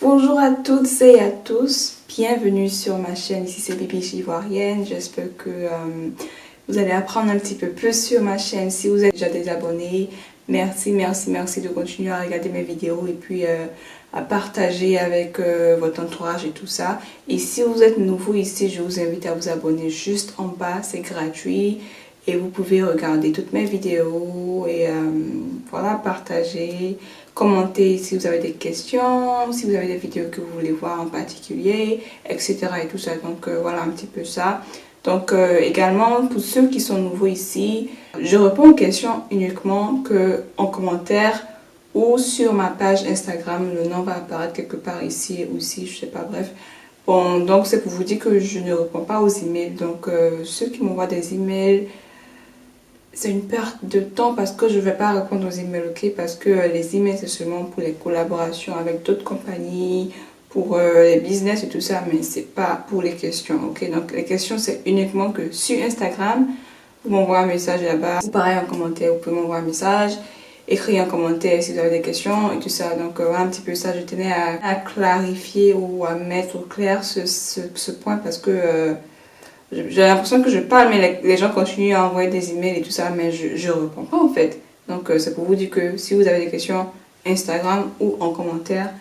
Bonjour à toutes et à tous, bienvenue sur ma chaîne, ici c'est Bibi Ivoirienne. J'espère que vous allez apprendre un petit peu plus sur ma chaîne. Si vous êtes déjà des abonnés, merci de continuer à regarder mes vidéos et puis à partager avec votre entourage et tout ça. Et si vous êtes nouveau ici, je vous invite à vous abonner juste en bas, c'est gratuit. Et vous pouvez regarder toutes mes vidéos et voilà, partager, commenter si vous avez des questions, si vous avez des vidéos que vous voulez voir en particulier, etc. et tout ça. Donc voilà un petit peu ça. Donc également, pour ceux qui sont nouveaux ici, je réponds aux questions uniquement en commentaire ou sur ma page Instagram. Le nom va apparaître quelque part ici ou ici, je sais pas, bref. Bon, donc c'est pour vous dire que je ne réponds pas aux emails. Donc ceux qui m'envoient des emails, c'est une perte de temps parce que je ne vais pas répondre aux emails, ok? Parce que les emails, c'est seulement pour les collaborations avec d'autres compagnies, pour les business et tout ça, mais c'est pas pour les questions, ok? Donc les questions, c'est uniquement que sur Instagram, vous m'envoyez un message là-bas, ou pareil en commentaire, vous pouvez m'envoyer un message, écrire un commentaire si vous avez des questions et tout ça. Donc voilà un petit peu ça, je tenais à clarifier ou à mettre au clair ce point parce que j'ai l'impression que je parle, mais les gens continuent à envoyer des emails et tout ça, mais je ne réponds pas en fait. Donc c'est pour vous dire que si vous avez des questions, Instagram ou en commentaire,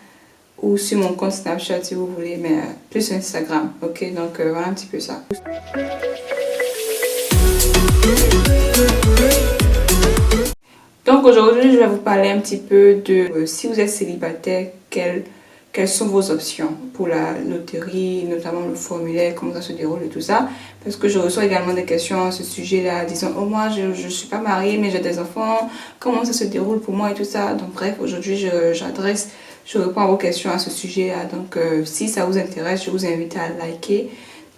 ou sur mon compte Snapchat si vous voulez, mais plus Instagram, ok? Donc voilà un petit peu ça. Donc aujourd'hui, je vais vous parler un petit peu de si vous êtes célibataire, quelles sont vos options pour la loterie, notamment le formulaire, comment ça se déroule et tout ça. Parce que je reçois également des questions à ce sujet-là, disant « Oh, moi, je ne suis pas mariée, mais j'ai des enfants, comment ça se déroule pour moi et tout ça ?» Donc bref, aujourd'hui, je réponds à vos questions à ce sujet-là. Donc si ça vous intéresse, je vous invite à liker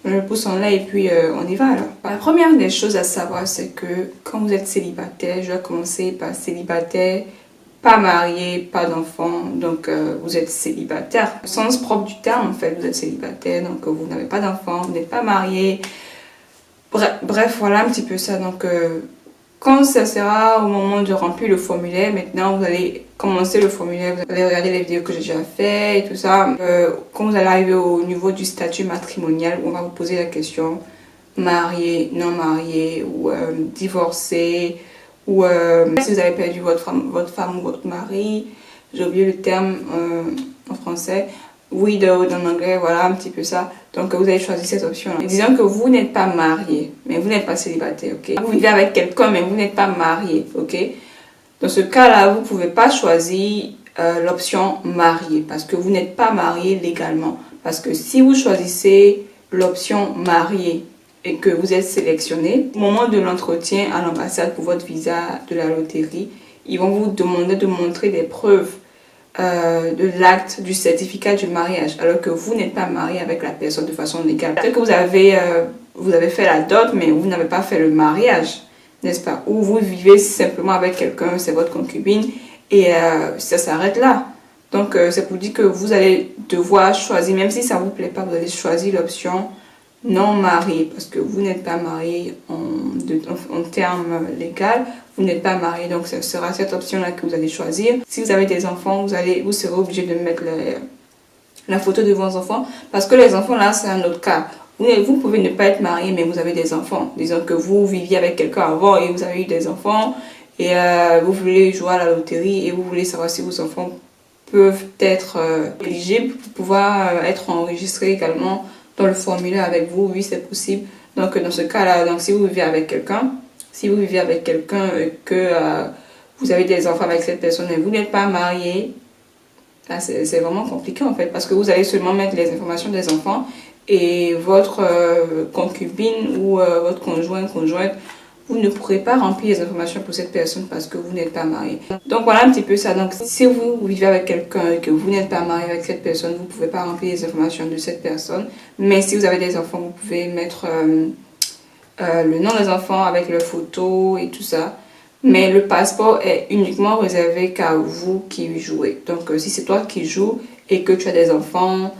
le pouce en l'air et puis on y va alors. La première des choses à savoir, c'est que quand vous êtes célibataire, je vais commencer par célibataire, pas marié, pas d'enfant, donc vous êtes célibataire. Au sens propre du terme, en fait, vous êtes célibataire, donc vous n'avez pas d'enfant, vous n'êtes pas marié. Bref, voilà un petit peu ça. Donc, quand ça sera au moment de remplir le formulaire, maintenant vous allez commencer le formulaire, vous allez regarder les vidéos que j'ai déjà fait et tout ça. Quand vous allez arriver au niveau du statut matrimonial, on va vous poser la question marié, non marié ou divorcé. Ou si vous avez perdu votre femme ou votre mari, j'ai oublié le terme en français, widowed en anglais, voilà un petit peu ça. Donc vous avez choisi cette option. Disons que vous n'êtes pas marié, mais vous n'êtes pas célibataire, ok? Vous vivez avec quelqu'un, mais vous n'êtes pas marié, ok? Dans ce cas-là, vous ne pouvez pas choisir l'option marié parce que vous n'êtes pas marié légalement. Parce que si vous choisissez l'option marié, et que vous êtes sélectionné, au moment de l'entretien à l'ambassade pour votre visa de la loterie, ils vont vous demander de montrer des preuves de l'acte, du certificat du mariage, alors que vous n'êtes pas marié avec la personne de façon légale. Peut-être que vous avez fait la dot, mais vous n'avez pas fait le mariage, n'est-ce pas? Ou vous vivez simplement avec quelqu'un, c'est votre concubine, et ça s'arrête là. Donc c'est pour dire que vous allez devoir choisir, même si ça ne vous plaît pas, vous allez choisir l'option non marié, parce que vous n'êtes pas marié en termes légal, vous n'êtes pas marié, donc ce sera cette option-là que vous allez choisir. Si vous avez des enfants, vous serez obligé de mettre la photo de vos enfants, parce que les enfants là, c'est un autre cas. Vous pouvez ne pas être marié, mais vous avez des enfants. Disons que vous viviez avec quelqu'un avant et vous avez eu des enfants, et vous voulez jouer à la loterie et vous voulez savoir si vos enfants peuvent être éligibles pour pouvoir être enregistrés également dans le formulaire avec vous, oui c'est possible. Donc dans ce cas-là, donc si vous vivez avec quelqu'un, que vous avez des enfants avec cette personne et vous n'êtes pas marié, c'est vraiment compliqué en fait, parce que vous allez seulement mettre les informations des enfants et votre concubine ou votre conjointe, vous ne pourrez pas remplir les informations pour cette personne parce que vous n'êtes pas marié. Donc voilà un petit peu ça. Donc si vous vivez avec quelqu'un et que vous n'êtes pas marié avec cette personne, vous ne pouvez pas remplir les informations de cette personne. Mais si vous avez des enfants, vous pouvez mettre le nom des enfants avec leurs photos et tout ça. Mais le passeport est uniquement réservé qu'à vous qui jouez. Donc si c'est toi qui joues et que tu as des enfants,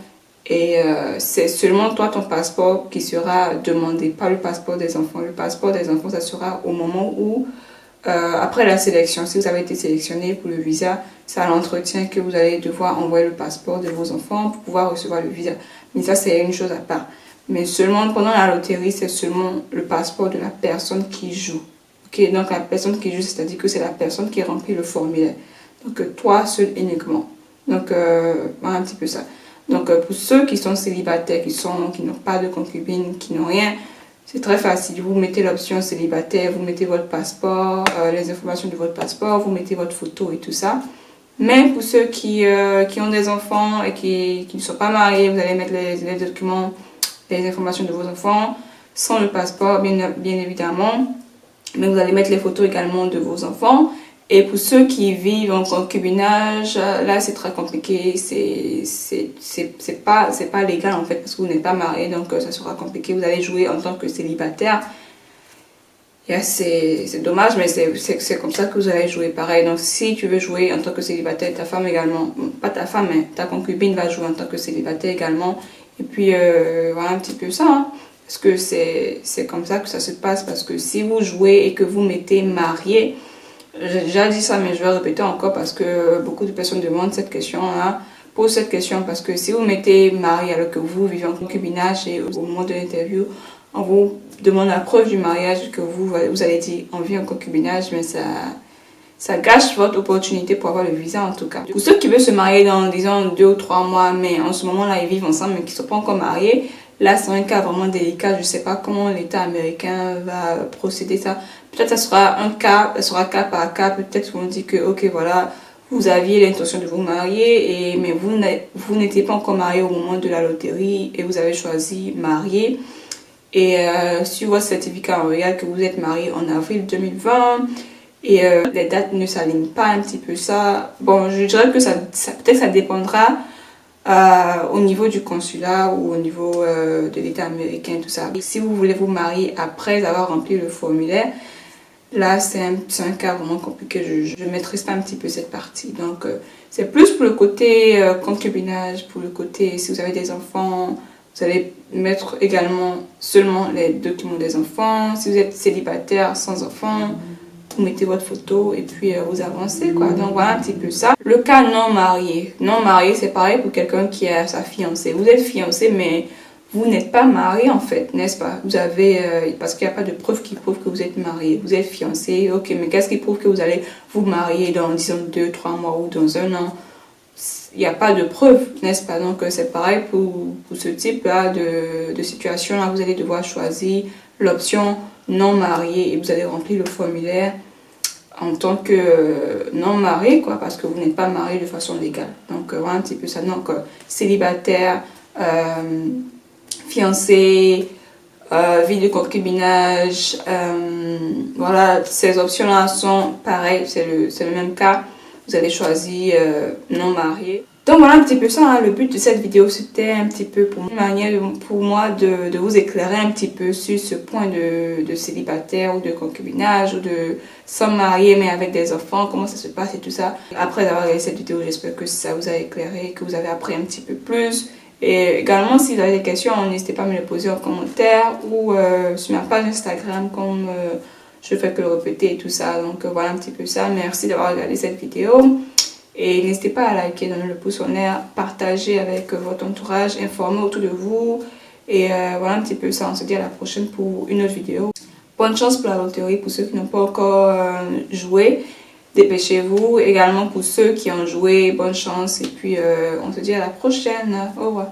et c'est seulement toi ton passeport qui sera demandé, pas le passeport des enfants. Le passeport des enfants, ça sera au moment où Après la sélection, si vous avez été sélectionné pour le visa, c'est à l'entretien que vous allez devoir envoyer le passeport de vos enfants pour pouvoir recevoir le visa. Mais ça, c'est une chose à part. Mais seulement pendant la loterie, c'est seulement le passeport de la personne qui joue. Ok, donc la personne qui joue, c'est-à-dire que c'est la personne qui remplit le formulaire. Donc toi seul uniquement. Donc voilà un petit peu ça. Donc pour ceux qui sont célibataires, qui n'ont pas de concubine, qui n'ont rien, c'est très facile. Vous mettez l'option célibataire, vous mettez votre passeport, les informations de votre passeport, vous mettez votre photo et tout ça. Mais pour ceux qui ont des enfants et qui ne sont pas mariés, vous allez mettre les documents, les informations de vos enfants, sans le passeport bien évidemment. Mais vous allez mettre les photos également de vos enfants. Et pour ceux qui vivent en concubinage, là c'est très compliqué, c'est pas légal en fait parce que vous n'êtes pas marié, donc ça sera compliqué, vous allez jouer en tant que célibataire. C'est dommage, mais c'est comme ça que vous allez jouer pareil. Donc si tu veux jouer en tant que célibataire, ta femme également, pas ta femme, mais ta concubine va jouer en tant que célibataire également. Et puis voilà un petit peu ça, hein. Parce que c'est comme ça que ça se passe, parce que si vous jouez et que vous mettez marié, j'ai déjà dit ça, mais je vais répéter encore parce que beaucoup de personnes demandent cette question-là, posent cette question parce que si vous mettez marié alors que vous vivez en concubinage et au moment de l'interview, on vous demande la preuve du mariage que vous allez dire on vit en concubinage, mais ça gâche votre opportunité pour avoir le visa en tout cas. Pour ceux qui veulent se marier dans, disons, 2 ou 3 mois, mais en ce moment-là, ils vivent ensemble mais qui ne sont pas encore mariés, là, c'est un cas vraiment délicat. Je ne sais pas comment l'État américain va procéder ça. Peut-être ça sera un cas, ça sera cas par cas. Peut-être qu'on dit que, ok, voilà, vous aviez l'intention de vous marier, mais vous n'étiez pas encore marié au moment de la loterie et vous avez choisi marié. Et sur votre certificat, on regarde que vous êtes marié en avril 2020 et les dates ne s'alignent pas un petit peu ça. Bon, je dirais que peut-être ça dépendra au niveau du consulat ou au niveau de l'État américain, tout ça. Et si vous voulez vous marier après avoir rempli le formulaire, là c'est un cas vraiment compliqué. Je ne maîtrise pas un petit peu cette partie. Donc c'est plus pour le côté concubinage, pour le côté si vous avez des enfants, vous allez mettre également seulement les documents des enfants. Si vous êtes célibataire sans enfants, vous mettez votre photo et puis vous avancez quoi. Donc voilà un petit peu ça. Le cas non marié. Non marié, c'est pareil pour quelqu'un qui a sa fiancée. Vous êtes fiancé mais vous n'êtes pas marié en fait, n'est-ce pas? Vous avez, parce qu'il n'y a pas de preuve qui prouve que vous êtes marié. Vous êtes fiancé, ok, mais qu'est-ce qui prouve que vous allez vous marier dans, disons, 2, 3 mois ou dans 1 an? Il n'y a pas de preuve, n'est-ce pas? Donc c'est pareil pour ce type-là de situation-là. Vous allez devoir choisir l'option non marié et vous allez remplir le formulaire en tant que non marié, quoi, parce que vous n'êtes pas marié de façon légale. Donc voilà un petit peu ça. Donc célibataire, fiancé, vie de concubinage, voilà, ces options-là sont pareilles, c'est le même cas. Vous allez choisir non marié. Donc voilà un petit peu ça, hein. Le but de cette vidéo c'était un petit peu pour une manière pour moi de vous éclairer un petit peu sur ce point de célibataire ou de concubinage ou de sans marié mais avec des enfants, comment ça se passe et tout ça. Après avoir regardé cette vidéo, j'espère que ça vous a éclairé, que vous avez appris un petit peu plus. Et également si vous avez des questions, n'hésitez pas à me les poser en commentaire ou sur ma page Instagram comme je fais que le répéter et tout ça. Donc voilà un petit peu ça. Merci d'avoir regardé cette vidéo. Et n'hésitez pas à liker, donner le pouce en l'air, partager avec votre entourage, informer autour de vous. Et voilà un petit peu ça. On se dit à la prochaine pour une autre vidéo. Bonne chance pour la loterie pour ceux qui n'ont pas encore joué. Dépêchez-vous. Également pour ceux qui ont joué, bonne chance. Et puis on se dit à la prochaine. Au revoir.